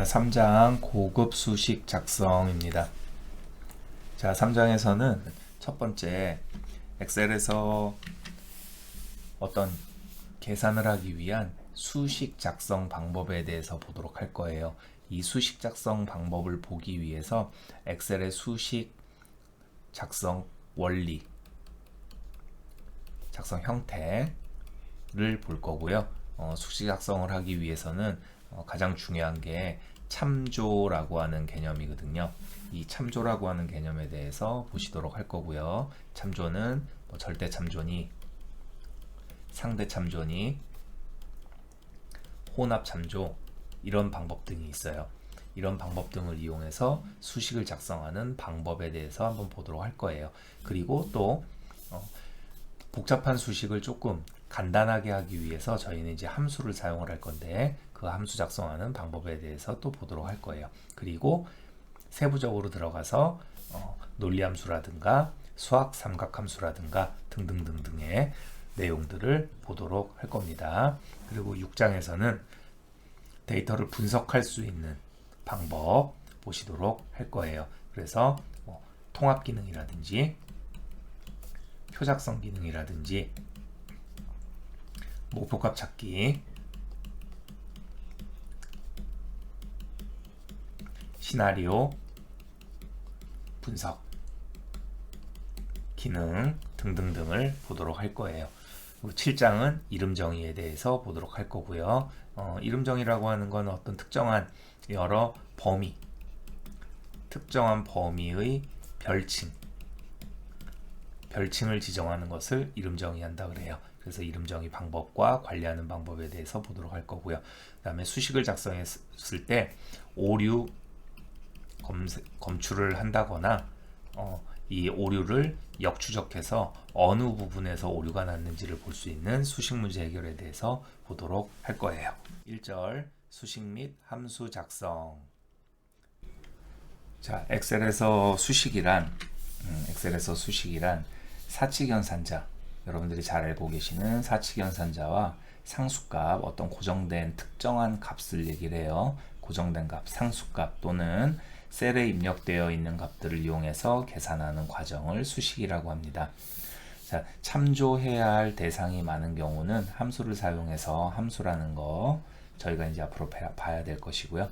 자, 3장 고급 수식 작성입니다. 자, 3장에서는 첫 번째 엑셀에서 어떤 계산을 하기 위한 수식 작성 방법에 대해서 보도록 할 거예요. 이 수식 작성 방법을 보기 위해서 엑셀의 수식 작성 원리, 작성 형태를 볼 거고요. 수식 작성을 하기 위해서는 가장 중요한 게 참조라고 하는 개념이거든요. 이 참조라고 하는 개념에 대해서 보시도록 할 거고요. 참조는 절대 참조니, 상대 참조니, 혼합 참조, 이런 방법 등이 있어요. 이런 방법 등을 이용해서 수식을 작성하는 방법에 대해서 한번 보도록 할 거예요. 그리고 또 복잡한 수식을 조금 간단하게 하기 위해서 저희는 이제 함수를 사용을 할 건데 그 함수 작성하는 방법에 대해서 또 보도록 할 거예요. 그리고 세부적으로 들어가서 논리함수라든가 수학 삼각함수라든가 등등등등의 내용들을 보도록 할 겁니다. 그리고 6장에서는 데이터를 분석할 수 있는 방법 보시도록 할 거예요. 그래서 통합 기능이라든지 표작성 기능이라든지 목표값 찾기, 시나리오 분석 기능 등등등을 보도록 할 거예요. 그리고 7장은 이름 정의에 대해서 보도록 할 거고요. 이름 정의라고 하는 건 어떤 특정한 여러 범위, 특정한 범위의 별칭을 지정하는 것을 이름 정의한다 그래요. 그래서 이름 정의 방법과 관리하는 방법에 대해서 보도록 할 거고요. 그 다음에 수식을 작성했을 때 오류 검출을 한다거나 이 오류를 역추적해서 어느 부분에서 오류가 났는지를 볼 수 있는 수식 문제 해결에 대해서 보도록 할 거예요. 1절 수식 및 함수 작성. 자, 엑셀에서 수식이란 사칙연산자, 여러분들이 잘 알고 계시는 사칙연산자와 상수값, 어떤 고정된 특정한 값을 얘기를 해요. 고정된 값, 상수값 또는 셀에 입력되어 있는 값들을 이용해서 계산하는 과정을 수식이라고 합니다. 자, 참조해야 할 대상이 많은 경우는 함수를 사용해서, 함수라는 거 저희가 이제 앞으로 봐야 될 것이고요.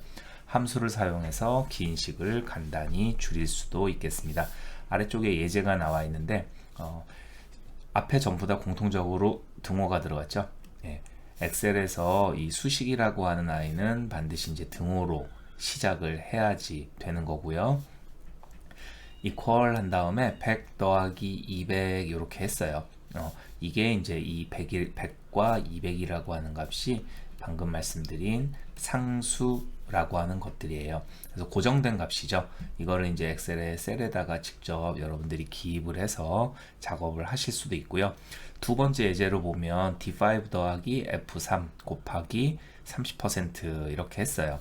함수를 사용해서 긴 식을 간단히 줄일 수도 있겠습니다. 아래쪽에 예제가 나와 있는데 앞에 전부 다 공통적으로 등호가 들어갔죠. 예. 엑셀에서 이 수식이라고 하는 아이는 반드시 이제 등호로 시작을 해야지 되는 거고요. equal 한 다음에 100 더하기 200 이렇게 했어요. 이게 이제 이 100과 200이라고 하는 값이 방금 말씀드린 상수라고 하는 것들이에요. 그래서 고정된 값이죠. 이거를 이제 엑셀의 셀에다가 직접 여러분들이 기입을 해서 작업을 하실 수도 있고요. 두 번째 예제로 보면 D5 더하기 F3 곱하기 30% 이렇게 했어요.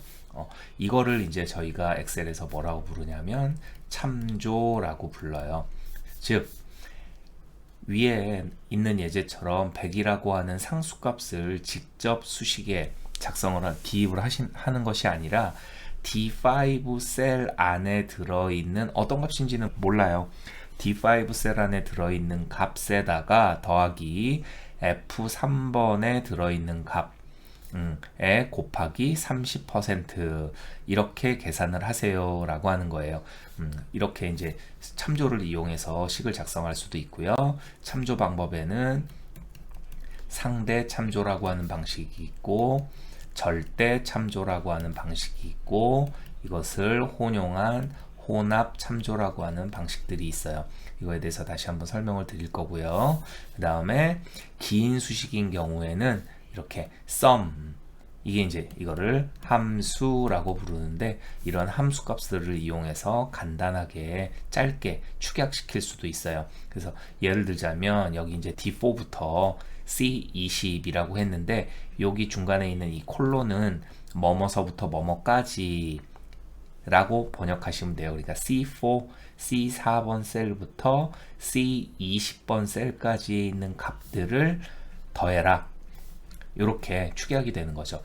이거를 이제 저희가 엑셀에서 뭐라고 부르냐면 참조라고 불러요. 즉 위에 있는 예제처럼 100이라고 하는 상수값을 직접 수식에 기입을 하는 것이 아니라 D5 셀 안에 들어있는 어떤 값인지는 몰라요. D5 셀 안에 들어있는 값에다가 더하기 F3번에 들어있는 값에 곱하기 30% 이렇게 계산을 하세요 라고 하는 거예요. 이렇게 이제 참조를 이용해서 식을 작성할 수도 있고요. 참조 방법에는 상대 참조라고 하는 방식이 있고 절대 참조라고 하는 방식이 있고 이것을 혼용한 혼합 참조라고 하는 방식들이 있어요. 이거에 대해서 다시 한번 설명을 드릴 거고요. 그 다음에 긴 수식인 경우에는 이렇게 sum, 이게 이제 이거를 함수라고 부르는데 이런 함수 값들을 이용해서 간단하게 짧게 축약시킬 수도 있어요. 그래서 예를 들자면 여기 이제 D4부터 C20이라고 했는데 여기 중간에 있는 이 콜론은 뭐뭐서부터 뭐뭐까지 라고 번역하시면 돼요. 그러니까 C4, C4번 셀부터 C20번 셀까지 있는 값들을 더해라. 이렇게 축약이 되는 거죠.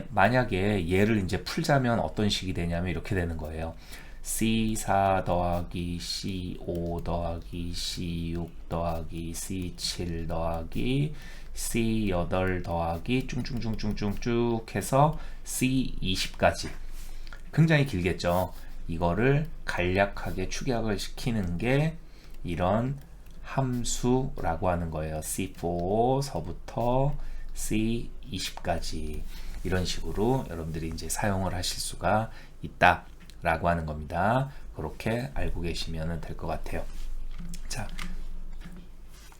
만약에 얘를 이제 풀자면 어떤 식이 되냐면 이렇게 되는 거예요. C4 더하기 C5 더하기 C6 더하기 C7 더하기 C8 더하기 쭉쭉쭉쭉쭉 해서 C20까지. 굉장히 길겠죠. 이거를 간략하게 축약을 시키는 게 이런 함수라고 하는 거예요. C4서부터 C20까지 이런 식으로 여러분들이 이제 사용을 하실 수가 있다 라고 하는 겁니다. 그렇게 알고 계시면 될 것 같아요. 자,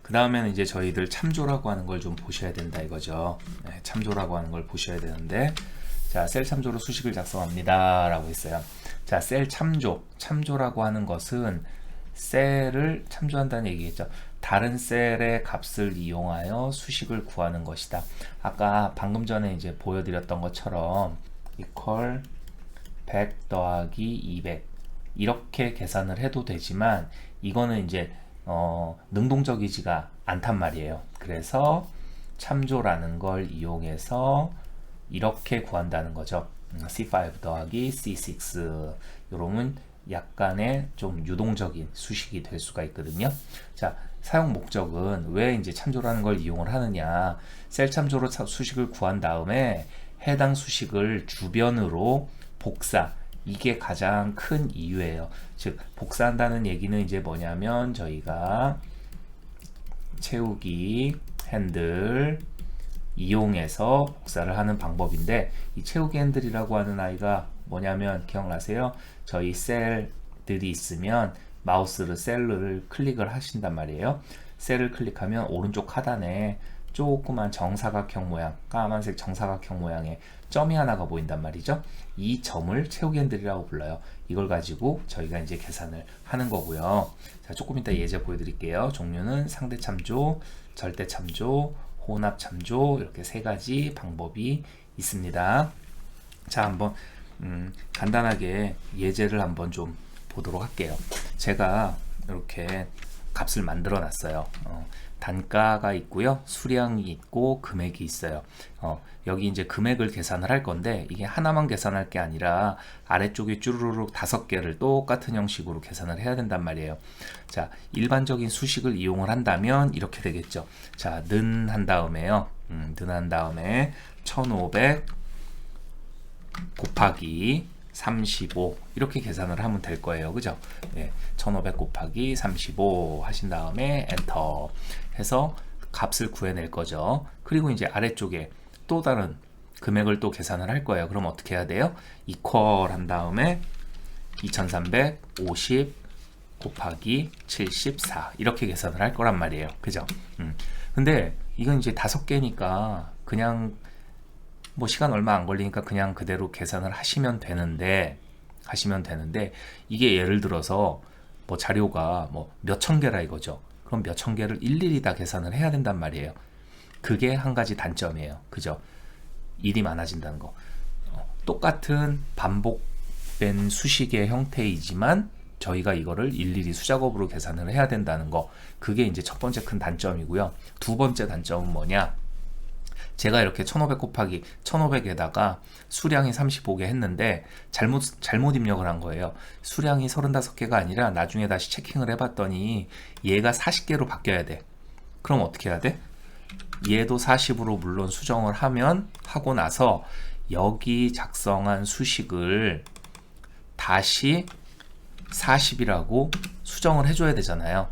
그 다음에는 이제 저희들 참조라고 하는 걸 좀 보셔야 된다 이거죠. 네, 참조라고 하는 걸 보셔야 되는데, 자, 셀 참조로 수식을 작성합니다 라고 했어요. 자, 셀 참조라고 하는 것은 셀을 참조한다는 얘기겠죠. 다른 셀의 값을 이용하여 수식을 구하는 것이다. 아까 방금 전에 이제 보여드렸던 것처럼 equal 100 더하기 200 이렇게 계산을 해도 되지만 이거는 이제 능동적이지가 않단 말이에요. 그래서 참조라는 걸 이용해서 이렇게 구한다는 거죠. C5 더하기 C6 요러면 약간의 좀 유동적인 수식이 될 수가 있거든요. 자, 사용 목적은 왜 이제 참조라는 걸 이용을 하느냐. 셀 참조로 수식을 구한 다음에 해당 수식을 주변으로 복사. 이게 가장 큰 이유예요. 즉, 복사한다는 얘기는 이제 뭐냐면 저희가 채우기 핸들 이용해서 복사를 하는 방법인데, 이 채우기 핸들이라고 하는 아이가 뭐냐면 기억나세요? 저희 셀들이 있으면 마우스를 셀을 클릭을 하신단 말이에요. 셀을 클릭하면 오른쪽 하단에 조그만 정사각형 모양, 까만색 정사각형 모양의 점이 하나가 보인단 말이죠. 이 점을 채우기 핸들이라고 불러요. 이걸 가지고 저희가 이제 계산을 하는 거고요. 자, 조금 이따 예제 보여드릴게요. 종류는 상대 참조, 절대 참조, 혼합 참조, 이렇게 세 가지 방법이 있습니다. 자, 한번 간단하게 예제를 한번 좀 보도록 할게요. 제가 이렇게 값을 만들어 놨어요. 단가가 있고요, 수량이 있고 금액이 있어요. 여기 이제 금액을 계산을 할 건데, 이게 하나만 계산할 게 아니라 아래쪽에 쭈루룩 5개를 똑같은 형식으로 계산을 해야 된단 말이에요. 자, 일반적인 수식을 이용을 한다면 이렇게 되겠죠. 자, 는 한 다음에요. 는 한 다음에 1500 곱하기 35 이렇게 계산을 하면 될 거예요. 그죠? 네, 1500 곱하기 35 하신 다음에 엔터 해서 값을 구해낼 거죠. 그리고 이제 아래쪽에 또 다른 금액을 또 계산을 할 거예요. 그럼 어떻게 해야 돼요? 이퀄 한 다음에 2350 곱하기 74 이렇게 계산을 할 거란 말이에요. 그죠? 근데 이건 이제 5개니까 그냥 뭐 시간 얼마 안 걸리니까 그냥 그대로 계산을 하시면 되는데 이게 예를 들어서 뭐 자료가 뭐 몇천 개라 이거죠. 그럼 몇천 개를 일일이 다 계산을 해야 된단 말이에요. 그게 한 가지 단점이에요. 그죠? 일이 많아진다는 거. 똑같은 반복된 수식의 형태이지만 저희가 이거를 일일이 수작업으로 계산을 해야 된다는 거. 그게 이제 첫 번째 큰 단점이고요. 두 번째 단점은 뭐냐? 제가 이렇게 1500 곱하기 1500에다가 수량이 35개 했는데 잘못 입력을 한 거예요. 수량이 35개가 아니라 나중에 다시 체킹을 해봤더니 얘가 40개로 바뀌어야 돼. 그럼 어떻게 해야 돼? 얘도 40으로 물론 수정을 하고 나서 여기 작성한 수식을 다시 40이라고 수정을 해줘야 되잖아요.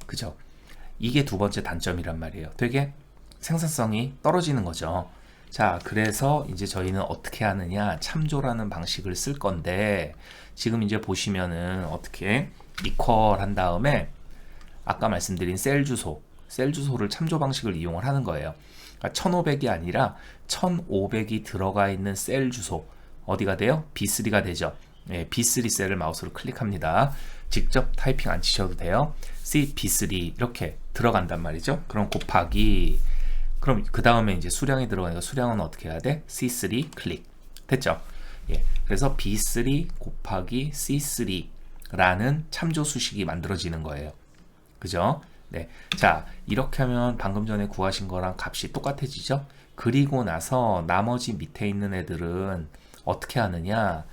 그죠? 이게 두 번째 단점이란 말이에요. 되게 생산성이 떨어지는 거죠. 자, 그래서 이제 저희는 어떻게 하느냐, 참조라는 방식을 쓸 건데, 지금 이제 보시면은 어떻게 equal 한 다음에 아까 말씀드린 셀 주소를 참조 방식을 이용을 하는 거예요. 그러니까 1500이 아니라 1500이 들어가 있는 셀 주소 어디가 돼요? B3가 되죠. 네, B3 셀을 마우스로 클릭합니다. 직접 타이핑 안 치셔도 돼요. C B3 이렇게 들어간단 말이죠. 그럼 곱하기, 그럼 그 다음에 이제 수량이 들어가니까 수량은 어떻게 해야 돼? C3 클릭. 됐죠? 예. 그래서 B3 곱하기 C3라는 참조 수식이 만들어지는 거예요. 그죠? 네. 자, 이렇게 하면 방금 전에 구하신 거랑 값이 똑같아지죠? 그리고 나서 나머지 밑에 있는 애들은 어떻게 하느냐?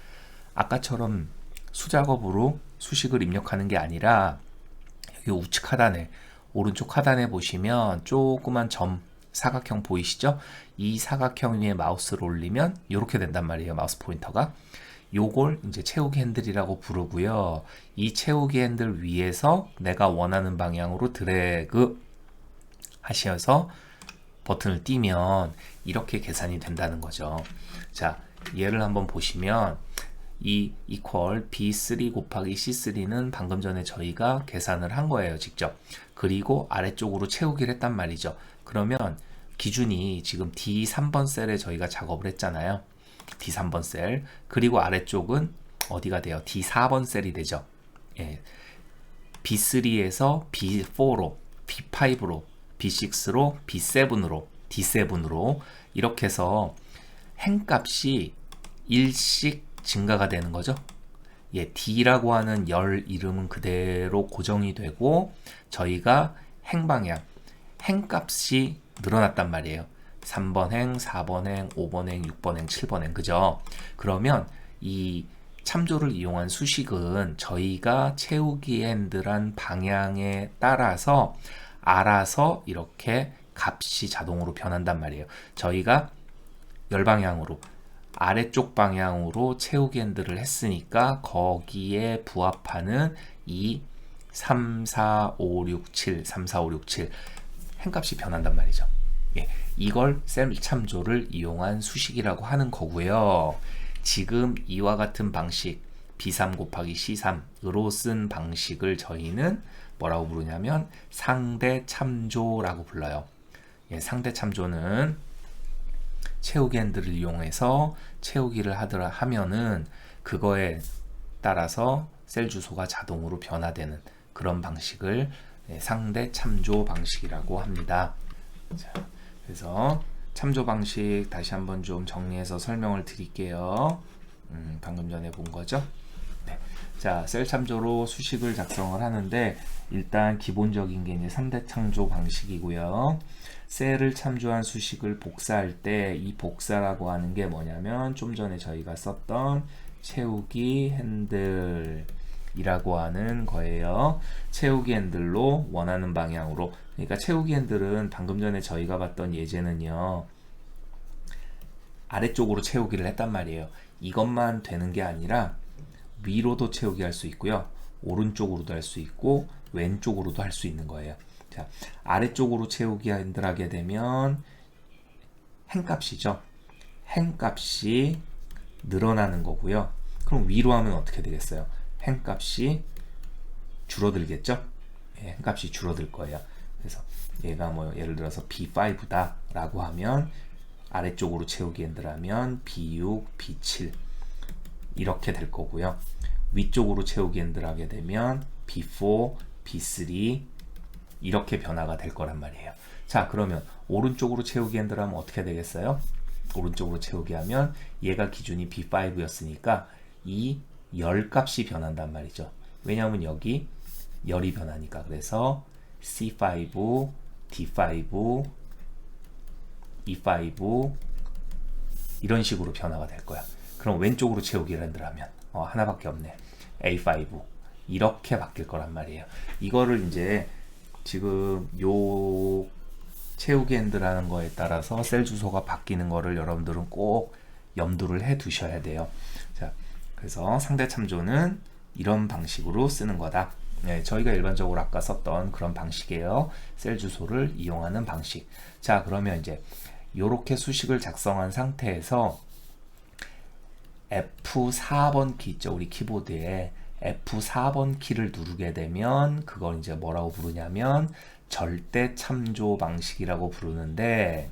아까처럼 수작업으로 수식을 입력하는 게 아니라 여기 우측 하단에 오른쪽 하단에 보시면 조그만 점 사각형 보이시죠? 이 사각형 위에 마우스를 올리면 이렇게 된단 말이에요. 마우스 포인터가. 요걸 이제 채우기 핸들이라고 부르고요. 이 채우기 핸들 위에서 내가 원하는 방향으로 드래그 하셔서 버튼을 띄면 이렇게 계산이 된다는 거죠. 자, 얘를 한번 보시면 이 equal B3 곱하기 C3는 방금 전에 저희가 계산을 한 거예요, 직접. 그리고 아래쪽으로 채우기를 했단 말이죠. 그러면 기준이 지금 D3번 셀에 저희가 작업을 했잖아요. D3번 셀. 그리고 아래쪽은 어디가 돼요? D4번 셀이 되죠. 예. B3에서 B4로, B5로, B6로, B7으로, D7으로 이렇게 해서 행값이 1씩 증가가 되는 거죠. 예, D라고 하는 열 이름은 그대로 고정이 되고 저희가 행방향, 행값이 늘어났단 말이에요. 3번 행, 4번 행, 5번 행, 6번 행, 7번 행, 그죠? 그러면 이 참조를 이용한 수식은 저희가 채우기 핸들한 방향에 따라서 알아서 이렇게 값이 자동으로 변한단 말이에요. 저희가 열방향으로 아래쪽 방향으로 채우기 핸들을 했으니까 거기에 부합하는 이 3, 4, 5, 6, 7, 3, 4, 5, 6, 7 행값이 변한단 말이죠. 예, 이걸 셀 참조를 이용한 수식이라고 하는 거고요. 지금 이와 같은 방식 B3 곱하기 C3으로 쓴 방식을 저희는 뭐라고 부르냐면 상대 참조라고 불러요. 예, 상대 참조는 채우기 핸들을 이용해서 채우기를 하면은 그거에 따라서 셀 주소가 자동으로 변화되는 그런 방식을 상대 참조 방식이라고 합니다. 자, 그래서 참조 방식 다시 한번 좀 정리해서 설명을 드릴게요. 방금 전에 본 거죠? 네. 자, 셀 참조로 수식을 작성을 하는데 일단 기본적인 게 이제 3대 참조 방식이고요. 셀을 참조한 수식을 복사할 때 이 복사라고 하는 게 뭐냐면 좀 전에 저희가 썼던 채우기 핸들이라고 하는 거예요. 채우기 핸들로 원하는 방향으로. 그러니까 채우기 핸들은 방금 전에 저희가 봤던 예제는요. 아래쪽으로 채우기를 했단 말이에요. 이것만 되는 게 아니라 위로도 채우기 할 수 있고요. 오른쪽으로도 할 수 있고 왼쪽으로도 할 수 있는 거예요. 자, 아래쪽으로 채우기 핸들 하게 되면 행값이죠. 행값이 늘어나는 거고요. 그럼 위로 하면 어떻게 되겠어요? 행값이 줄어들겠죠? 예, 행값이 줄어들 거예요. 그래서 얘가 뭐 예를 들어서 B5다 라고 하면 아래쪽으로 채우기 핸들 하면 B6, B7 이렇게 될 거고요. 위쪽으로 채우기 핸들 하게 되면 B4, B3 이렇게 변화가 될 거란 말이에요. 자, 그러면 오른쪽으로 채우기 핸들 하면 어떻게 되겠어요? 오른쪽으로 채우기 하면 얘가 기준이 B5였으니까 이 열 값이 변한단 말이죠. 왜냐하면 여기 열이 변하니까. 그래서 C5, D5, E5 이런 식으로 변화가 될 거야. 그럼 왼쪽으로 채우기를 핸들 하면 하나밖에 없네. A5 이렇게 바뀔 거란 말이에요. 이거를 이제 지금 요 채우기 핸들하는 거에 따라서 셀 주소가 바뀌는 거를 여러분들은 꼭 염두를 해 두셔야 돼요. 자, 그래서 상대 참조는 이런 방식으로 쓰는 거다. 네, 저희가 일반적으로 아까 썼던 그런 방식이에요. 셀 주소를 이용하는 방식. 자, 그러면 이제 이렇게 수식을 작성한 상태에서 F4번 키 있죠, 우리 키보드에 F4번 키를 누르게 되면 그걸 이제 뭐라고 부르냐면 절대 참조 방식이라고 부르는데,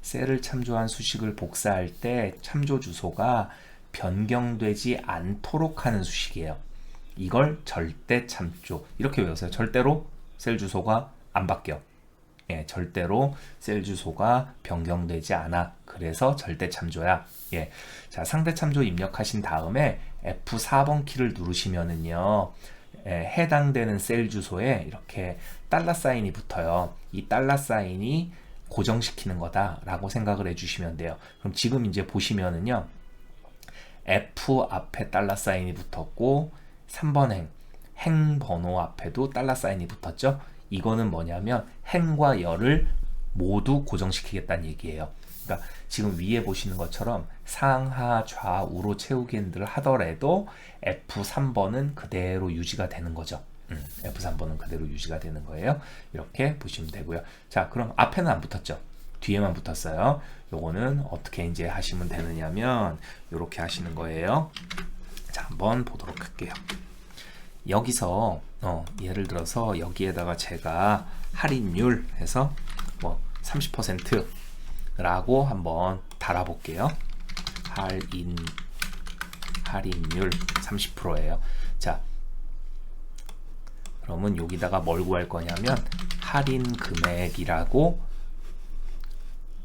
셀을 참조한 수식을 복사할 때 참조 주소가 변경되지 않도록 하는 수식이에요. 이걸 절대 참조 이렇게 외우세요. 절대로 셀 주소가 안 바뀌어. 예, 절대로 셀 주소가 변경되지 않아. 그래서 절대 참조야. 예. 자, 상대 참조 입력하신 다음에 F4번 키를 누르시면은요. 해당되는 셀 주소에 이렇게 달러 사인이 붙어요. 이 달러 사인이 고정시키는 거다라고 생각을 해주시면 돼요. 그럼 지금 이제 보시면은요, F 앞에 달러 사인이 붙었고 3번 행 번호 앞에도 달러 사인이 붙었죠. 이거는 뭐냐면 행과 열을 모두 고정시키겠다는 얘기예요. 그러니까 지금 위에 보시는 것처럼 상하 좌우로 채우기 핸들을 하더라도 F3번은 그대로 유지가 되는 거죠. F3번은 그대로 유지가 되는 거예요. 이렇게 보시면 되고요. 자, 그럼 앞에는 안 붙었죠. 뒤에만 붙었어요. 요거는 어떻게 이제 하시면 되느냐면 이렇게 하시는 거예요. 자, 한번 보도록 할게요. 여기서 예를 들어서 여기에다가 제가 할인율 해서 뭐 30% 라고 한번 달아볼게요. 할인율 30%예요. 자, 그러면 여기다가 뭘 구할 거냐면 할인 금액이라고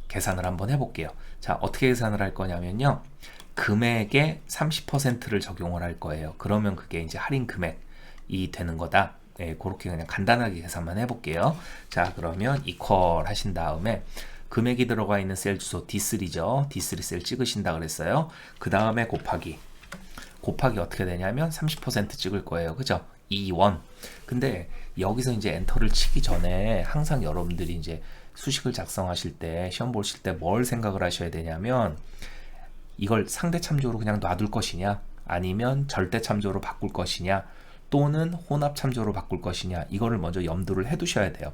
계산을 한번 해볼게요. 자, 어떻게 계산을 할 거냐면요, 금액에 30%를 적용을 할 거예요. 그러면 그게 이제 할인 금액이 되는 거다. 네, 그렇게 그냥 간단하게 계산만 해볼게요. 자, 그러면 이퀄 하신 다음에 금액이 들어가 있는 셀 주소 D3죠. D3 셀 찍으신다 그랬어요. 그 다음에 곱하기 어떻게 되냐면 30% 찍을 거예요. 그죠? 2원. 근데 여기서 이제 엔터를 치기 전에 항상 여러분들이 이제 수식을 작성하실 때, 시험 보실 때 뭘 생각을 하셔야 되냐면, 이걸 상대 참조로 그냥 놔둘 것이냐, 아니면 절대 참조로 바꿀 것이냐, 또는 혼합 참조로 바꿀 것이냐, 이거를 먼저 염두를 해 두셔야 돼요.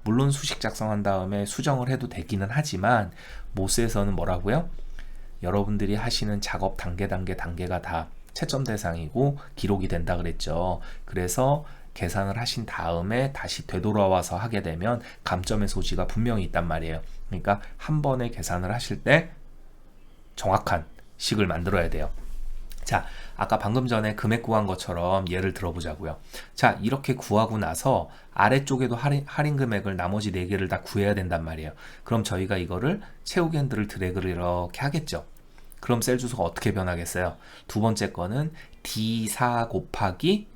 물론 수식 작성한 다음에 수정을 해도 되기는 하지만 모스에서는 뭐라고요? 여러분들이 하시는 작업 단계가 다 채점 대상이고 기록이 된다 그랬죠. 그래서 계산을 하신 다음에 다시 되돌아와서 하게 되면 감점의 소지가 분명히 있단 말이에요. 그러니까 한 번에 계산을 하실 때 정확한 식을 만들어야 돼요. 자, 아까 방금 전에 금액 구한 것처럼 예를 들어보자고요. 자, 이렇게 구하고 나서 아래쪽에도 할인 금액을 나머지 4개를 다 구해야 된단 말이에요. 그럼 저희가 이거를 채우기 핸들을 드래그를 이렇게 하겠죠. 그럼 셀 주소가 어떻게 변하겠어요? 두 번째 거는 D4 곱하기,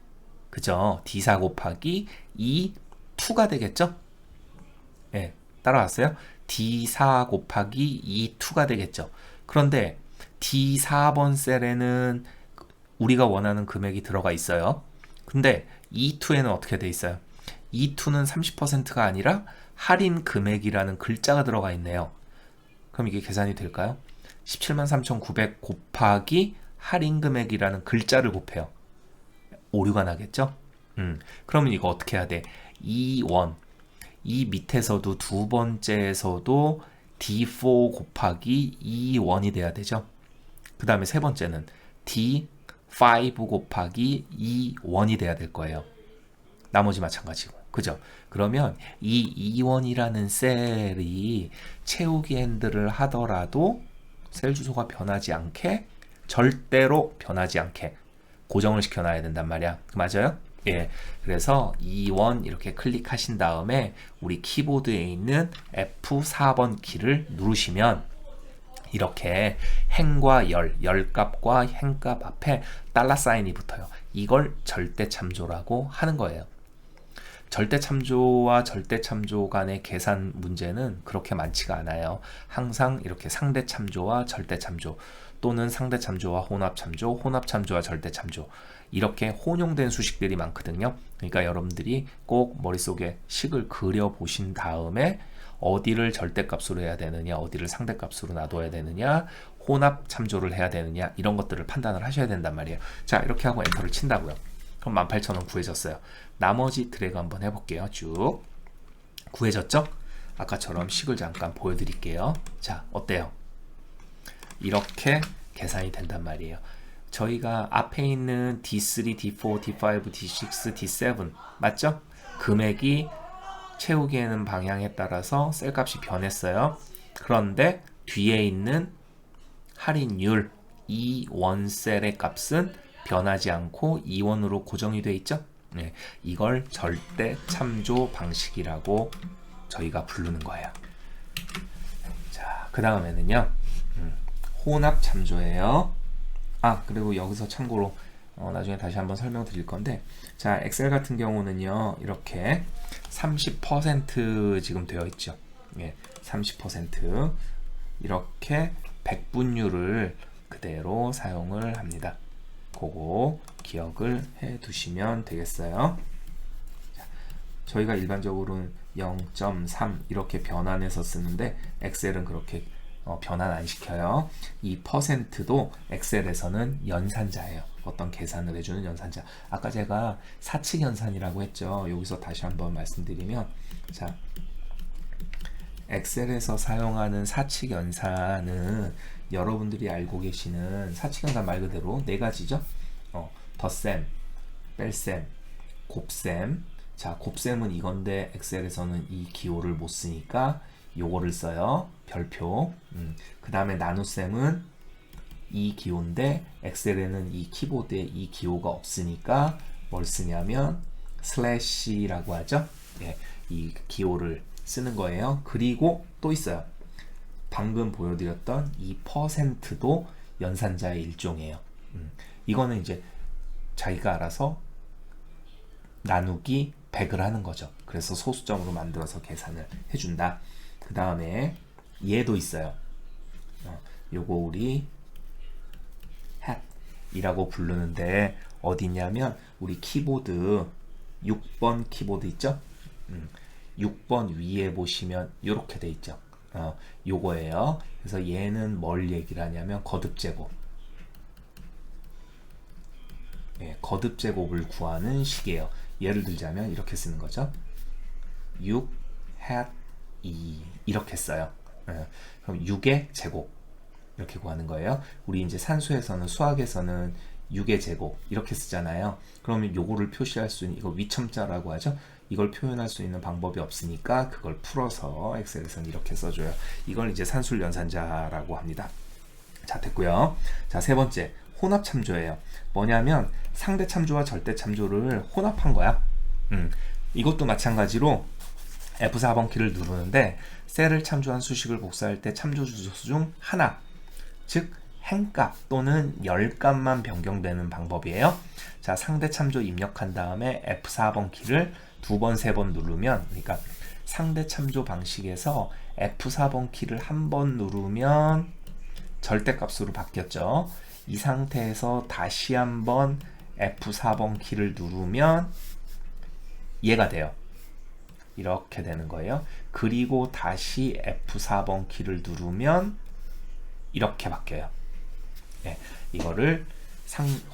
그죠? D4 곱하기 E2가 되겠죠? 예, 따라왔어요? D4 곱하기 E2가 되겠죠. 그런데 D4번 셀에는 우리가 원하는 금액이 들어가 있어요. 근데 E2에는 어떻게 돼 있어요? E2는 30%가 아니라 할인 금액이라는 글자가 들어가 있네요. 그럼 이게 계산이 될까요? 173,900 곱하기 할인 금액이라는 글자를 곱해요. 오류가 나겠죠? 그러면 이거 어떻게 해야 돼? E1. 이 밑에서도 두 번째에서도 D4 곱하기 E1이 돼야 되죠? 그 다음에 세 번째는 D5 곱하기 E1이 돼야 될 거예요. 나머지 마찬가지고. 그죠? 그러면 이 E1이라는 셀이 채우기 핸들을 하더라도 셀 주소가 변하지 않게, 절대로 변하지 않게 고정을 시켜놔야 된단 말이야. 맞아요? 예. 그래서 E1 이렇게 클릭하신 다음에 우리 키보드에 있는 F4번 키를 누르시면 이렇게 행과 열값과 행값 앞에 달러 사인이 붙어요. 이걸 절대 참조라고 하는 거예요. 절대 참조와 절대 참조 간의 계산 문제는 그렇게 많지가 않아요. 항상 이렇게 상대 참조와 절대 참조, 또는 상대 참조와 혼합 참조, 혼합 참조와 절대 참조, 이렇게 혼용된 수식들이 많거든요. 그러니까 여러분들이 꼭 머릿속에 식을 그려 보신 다음에 어디를 절대값으로 해야 되느냐, 어디를 상대값으로 놔둬야 되느냐, 혼합 참조를 해야 되느냐, 이런 것들을 판단을 하셔야 된단 말이에요. 자, 이렇게 하고 엔터를 친다고요. 그럼 18,000원 구해졌어요. 나머지 드래그 한번 해볼게요. 쭉 구해졌죠? 아까처럼 식을 잠깐 보여드릴게요. 자, 어때요? 이렇게 계산이 된단 말이에요. 저희가 앞에 있는 D3, D4, D5, D6, D7 맞죠? 금액이 채우기에는 방향에 따라서 셀값이 변했어요. 그런데 뒤에 있는 할인율 E1 셀의 값은 변하지 않고 E1으로 고정이 되어 있죠? 네, 이걸 절대 참조 방식이라고 저희가 부르는 거예요. 자, 그 다음에는요, 혼합 참조예요. 아, 그리고 여기서 참고로 나중에 다시 한번 설명드릴 건데, 자, 엑셀 같은 경우는요, 이렇게 30% 지금 되어 있죠. 예, 30% 이렇게 백분율을 그대로 사용을 합니다. 그거 기억을 해 두시면 되겠어요. 자, 저희가 일반적으로는 0.3 이렇게 변환해서 쓰는데 엑셀은 그렇게 변환 안 시켜요. 이 퍼센트도 엑셀에서는 연산자예요. 어떤 계산을 해주는 연산자. 아까 제가 사칙 연산이라고 했죠. 여기서 다시 한번 말씀드리면, 자, 엑셀에서 사용하는 사칙 연산은 여러분들이 알고 계시는 사칙 연산 말 그대로 네 가지죠. 덧셈, 뺄셈, 곱셈. 자, 곱셈은 이건데 엑셀에서는 이 기호를 못 쓰니까 요거를 써요. 별표. 그 다음에 나눗셈은 이 기호인데 엑셀에는 이 키보드에 이 기호가 없으니까 뭘 쓰냐면 슬래시라고 하죠. 예, 이 기호를 쓰는 거예요. 그리고 또 있어요. 방금 보여드렸던 이 퍼센트도 연산자의 일종이에요. 이거는 이제 자기가 알아서 나누기 100을 하는 거죠. 그래서 소수점으로 만들어서 계산을 해준다. 그 다음에 얘도 있어요. 요거 우리 hat이라고 부르는데 어디냐면 우리 키보드 6번 키보드 있죠? 6번 위에 보시면 이렇게 돼 있죠. 요거예요. 그래서 얘는 뭘 얘기를 하냐면 거듭제곱. 예, 거듭제곱을 구하는 식이에요. 예를 들자면 이렇게 쓰는 거죠. 6 hat 2 이렇게 써요. 예, 그럼 6의 제곱 이렇게 구하는 거예요. 우리 이제 산수에서는 수학에서는 6의 제곱 이렇게 쓰잖아요. 그러면 요거를 표시할 수 있는 이거 위첨자라고 하죠. 이걸 표현할 수 있는 방법이 없으니까 그걸 풀어서 엑셀에서는 이렇게 써줘요. 이걸 이제 산술 연산자라고 합니다. 자, 됐고요. 자, 세 번째 혼합 참조예요. 뭐냐면 상대 참조와 절대 참조를 혼합한 거야. 이것도 마찬가지로 F4번 키를 누르는데 셀을 참조한 수식을 복사할 때 참조 주소 중 하나, 즉 행값 또는 열값만 변경되는 방법이에요. 자, 상대 참조 입력한 다음에 F4번 키를 두 번, 세 번 누르면, 그러니까 상대 참조 방식에서 F4번 키를 한 번 누르면 절대값으로 바뀌었죠. 이 상태에서 다시 한번 F4번 키를 누르면 얘가 돼요. 이렇게 되는 거예요. 그리고 다시 F4번 키를 누르면 이렇게 바뀌어요. 네, 이거를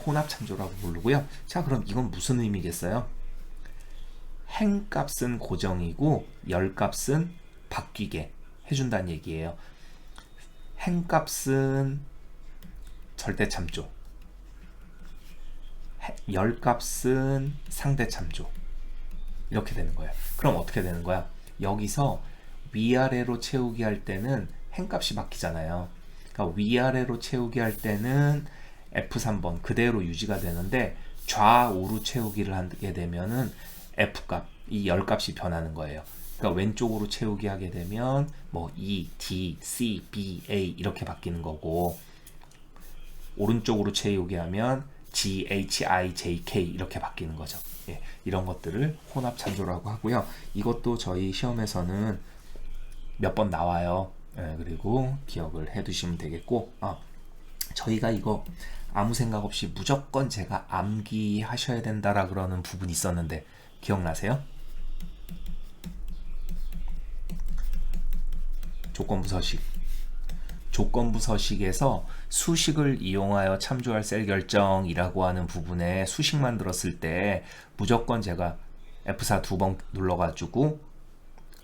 혼합 참조라고 부르고요. 자, 그럼 이건 무슨 의미겠어요? 행값은 고정이고 열값은 바뀌게 해준다는 얘기예요. 행값은 절대 참조, 열값은 상대 참조 이렇게 되는 거예요. 그럼 어떻게 되는 거야? 여기서 위아래로 채우기 할 때는 행값이 바뀌잖아요. 그러니까 위아래로 채우기 할 때는 F3번 그대로 유지가 되는데 좌우로 채우기를 하게 되면은 F값, 이 열값이 변하는 거예요. 그러니까 왼쪽으로 채우기 하게 되면 뭐 E, D, C, B, A 이렇게 바뀌는 거고 오른쪽으로 채우기 하면 G, H, I, J, K 이렇게 바뀌는 거죠. 예, 이런 것들을 혼합 참조라고 하고요. 이것도 저희 시험에서는 몇 번 나와요. 예, 그리고 기억을 해 두시면 되겠고 저희가 이거 아무 생각 없이 무조건 제가 암기하셔야 된다라 그러는 부분이 있었는데 기억나세요? 조건부 서식. 조건부 서식에서 수식을 이용하여 참조할 셀 결정이라고 하는 부분에 수식만 들었을 때 무조건 제가 F4 두 번 눌러가지고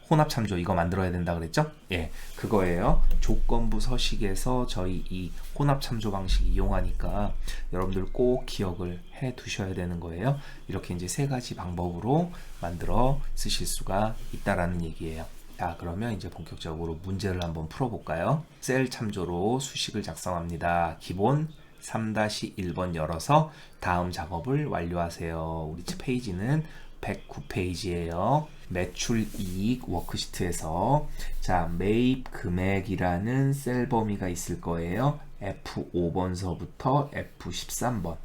혼합 참조 이거 만들어야 된다 그랬죠? 예, 그거예요. 조건부 서식에서 저희 이 혼합 참조 방식 이용하니까 여러분들 꼭 기억을 해 두셔야 되는 거예요. 이렇게 이제 세 가지 방법으로 만들어 쓰실 수가 있다라는 얘기예요. 자, 그러면 이제 본격적으로 문제를 한번 풀어볼까요? 셀 참조로 수식을 작성합니다. 기본 3-1번 열어서 다음 작업을 완료하세요. 우리 페이지는 109페이지예요. 매출 이익 워크시트에서 자, 매입 금액이라는 셀 범위가 있을 거예요. F5번서부터 F13번.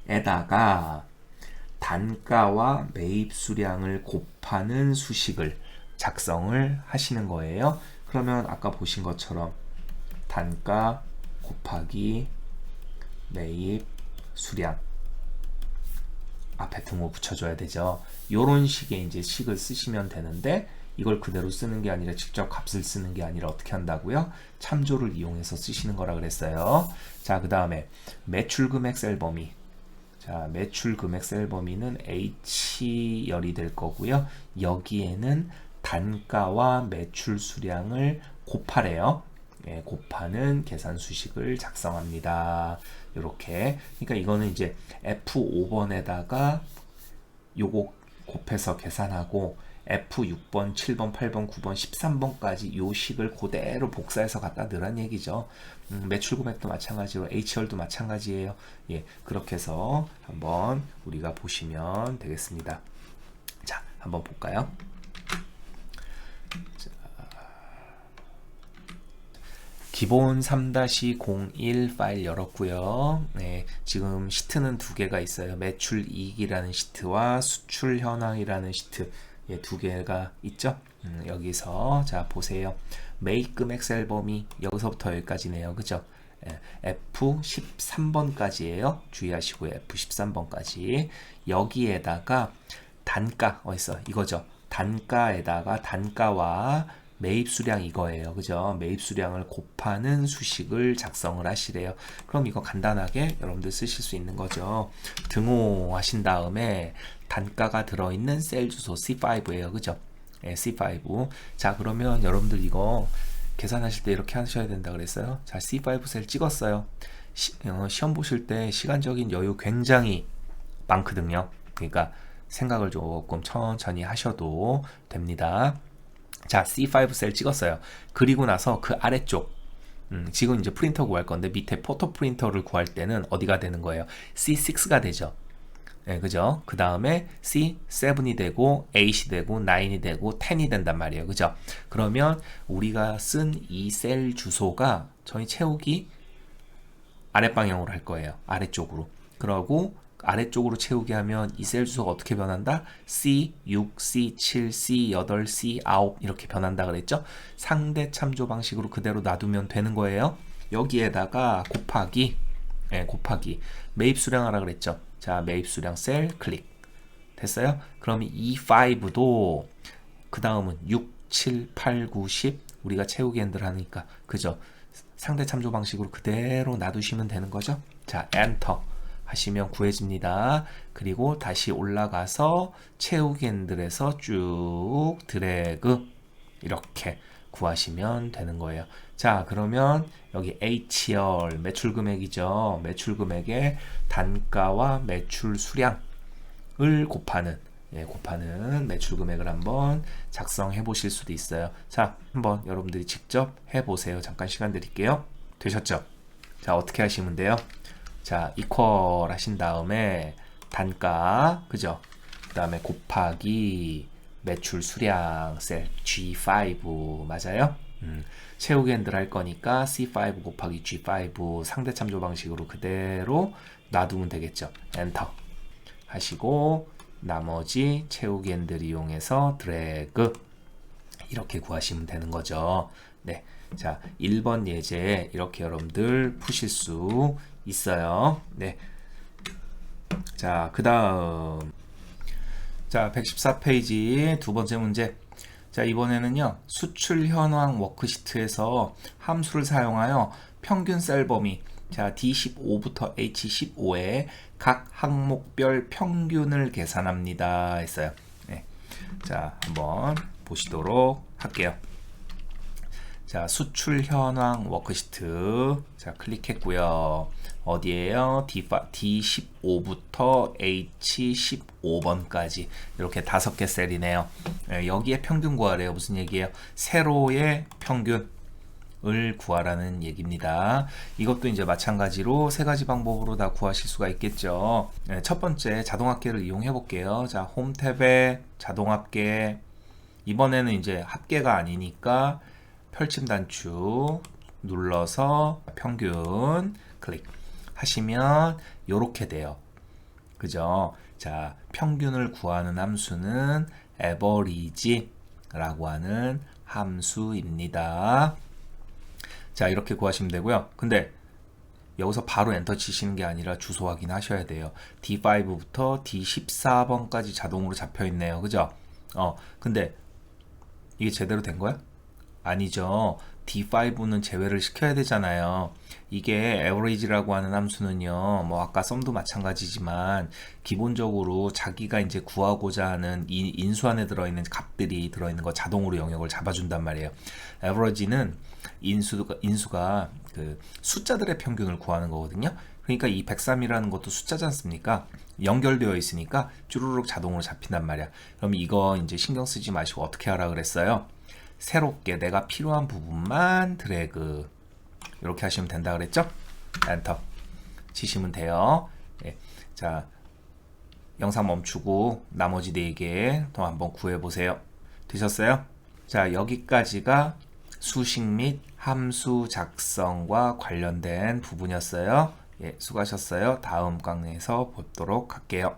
에다가 단가와 매입 수량을 곱하는 수식을 작성을 하시는 거예요. 그러면 아까 보신 것처럼 단가 곱하기 매입 수량 앞에 등호 붙여줘야 되죠. 이런 식의 이제 식을 쓰시면 되는데 이걸 그대로 쓰는 게 아니라 직접 값을 쓰는 게 아니라 어떻게 한다고요? 참조를 이용해서 쓰시는 거라 그랬어요. 자, 그 다음에 매출 금액 셀 범위. 자, 매출 금액 셀 범위는 H열이 될 거고요. 여기에는 단가와 매출 수량을 곱하래요. 예, 곱하는 계산 수식을 작성합니다. 이렇게. 그러니까 이거는 이제 F5번에다가 요거 곱해서 계산하고 F6번, 7번, 8번, 9번, 13번까지 요 식을 그대로 복사해서 갖다 넣으란 얘기죠. 매출 금액도 마찬가지로 H열도 마찬가지예요. 예, 그렇게 해서 한번 우리가 보시면 되겠습니다. 자, 한번 볼까요? 자, 기본 3-01 파일 열었고요. 네, 지금 시트는 두 개가 있어요. 매출 이익이라는 시트와 수출 현황이라는 시트. 예, 두 개가 있죠. 여기서 자 보세요. 매입 금액 셀 범위 여기서부터 여기까지네요. 그죠? 예, F13번까지예요. 주의하시고요. F13번까지. 여기에다가 단가 어딨어? 이거죠. 단가에다가 단가와 매입 수량 이거예요. 그죠? 매입 수량을 곱하는 수식을 작성을 하시래요. 그럼 이거 간단하게 여러분들 쓰실 수 있는 거죠. 등호 하신 다음에 단가가 들어있는 셀 주소 C5예요. 그죠? 네, C5. 자, 그러면 여러분들 이거 계산하실 때 이렇게 하셔야 된다 그랬어요. 자, C5 셀 찍었어요. 시험 보실 때 시간적인 여유 굉장히 많거든요. 그러니까 생각을 조금 천천히 하셔도 됩니다. 자, C5 셀 찍었어요. 그리고 나서 그 아래쪽 지금 이제 프린터 구할 건데 밑에 포토 프린터를 구할 때는 어디가 되는 거예요? C6가 되죠. 네, 그죠? 그 다음에 C7이 되고 8이 되고 9이 되고 10이 된단 말이에요. 그죠? 그러면 우리가 쓴 이 셀 주소가 저희 채우기 아랫방향으로 할 거예요. 아래쪽으로. 그러고 아래쪽으로 채우게 하면 이 셀 주소가 어떻게 변한다? C6, C7, C8, C9 이렇게 변한다 그랬죠? 상대 참조 방식으로 그대로 놔두면 되는 거예요. 여기에다가 곱하기 매입 수량 하라 그랬죠? 자, 매입 수량 셀 클릭. 됐어요? 그럼 E5도 그 다음은 6, 7, 8, 9, 10 우리가 채우기 핸들 하니까 그죠? 상대 참조 방식으로 그대로 놔두시면 되는 거죠? 자, 엔터 하시면 구해집니다. 그리고 다시 올라가서 채우기 핸들에서 쭉 드래그 이렇게 구하시면 되는 거예요. 자, 그러면 여기 H열 매출 금액이죠. 매출 금액의 단가와 매출 수량을 곱하는 곱하는 매출 금액을 한번 작성해 보실 수도 있어요. 자, 한번 여러분들이 직접 해 보세요. 잠깐 시간 드릴게요. 되셨죠? 자, 어떻게 하시면 돼요? 자, 이퀄 하신 다음에 단가, 그죠? 그 다음에 곱하기 매출 수량 셀 G5 맞아요? 채우기 핸들 할 거니까 C5 곱하기 G5 상대 참조 방식으로 그대로 놔두면 되겠죠. 엔터 하시고 나머지 채우기 핸들 이용해서 드래그 이렇게 구하시면 되는 거죠. 네, 자 1번 예제 이렇게 여러분들 푸실 수 있어요. 네, 자 그 다음 자 114페이지 두 번째 문제. 자, 이번에는요 수출 현황 워크시트에서 함수를 사용하여 평균 셀 범위 자 D15부터 H15의 각 항목별 평균을 계산합니다 했어요. 네. 자, 한번 보시도록 할게요. 자, 수출 현황 워크시트 자 클릭했고요. 어디에요? D15부터 H15번까지 이렇게 5개 셀이네요. 여기에 평균 구하래요. 무슨 얘기예요? 세로의 평균을 구하라는 얘기입니다. 이것도 이제 마찬가지로 세 가지 방법으로 다 구하실 수가 있겠죠. 첫 번째 자동합계를 이용해 볼게요. 자, 홈 탭에 자동합계 이번에는 이제 합계가 아니니까 펼침 단축 눌러서 평균 클릭 하시면 이렇게 돼요. 그죠? 자, 평균을 구하는 함수는 average라고 하는 함수입니다. 자, 이렇게 구하시면 되고요. 근데 여기서 바로 엔터 치시는 게 아니라 주소 확인하셔야 돼요. D5부터 D14번까지 자동으로 잡혀 있네요. 그죠? 근데 이게 제대로 된 거야? 아니죠. D5는 제외를 시켜야 되잖아요. 이게 average라고 하는 함수는요, 뭐 아까 썸도 마찬가지지만 기본적으로 자기가 이제 구하고자 하는 이 인수 안에 들어있는 값들이 들어있는 거 자동으로 영역을 잡아준단 말이에요. average는 인수가 그 숫자들의 평균을 구하는 거거든요. 그러니까 이 103이라는 것도 숫자지 않습니까? 연결되어 있으니까 쭈루룩 자동으로 잡힌단 말이야. 그럼 이거 이제 신경 쓰지 마시고 어떻게 하라 그랬어요? 새롭게 내가 필요한 부분만 드래그 이렇게 하시면 된다 그랬죠? 엔터 치시면 돼요. 예. 자, 영상 멈추고 나머지 4개 또 한번 구해보세요. 되셨어요? 자, 여기까지가 수식 및 함수 작성과 관련된 부분이었어요. 예, 수고하셨어요. 다음 강의에서 보도록 할게요.